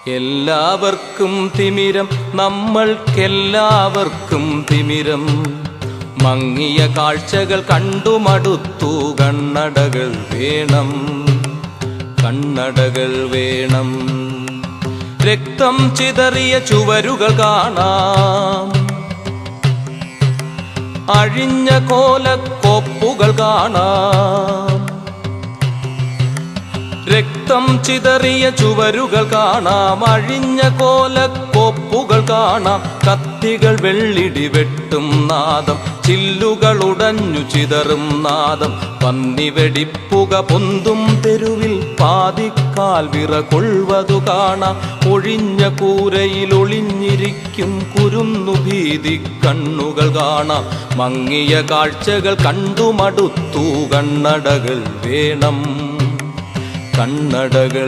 എല്ലാവർക്കും തിമിരം, നമ്മൾക്കെല്ലാവർക്കും തിമിരം. മങ്ങിയ കാഴ്ചകൾ കണ്ടുമടുത്തു, കണ്ണടകൾ വേണം, കണ്ണടകൾ വേണം. രക്തം ചിതറിയ ചുവരുകൾ കാണാം, അഴിഞ്ഞ കോലക്കോപ്പുകൾ കാണാം. രക്തം ചിതറിയ ചുവരുകൾ കാണാം, അഴിഞ്ഞ കോലക്കോപ്പുകൾ കാണാം. കത്തികൾ വെള്ളിടി വെട്ടും നാദം, ചില്ലുകൾ ഉടഞ്ഞു ചിതറും നാദം. പന്നി വെടിപ്പുക പൊന്തും തെരുവിൽ പാതിക്കാൽ വിറകൊള്ളുവതു കാണാം. ഒഴിഞ്ഞ കൂരയിൽ ഒളിഞ്ഞിരിക്കും കുരുന്നു ഭീതി കണ്ണുകൾ കാണാം. മങ്ങിയ കാഴ്ചകൾ കണ്ടുമടുത്തു, കണ്ണടകൾ വേണം, കണ്ണടകൾ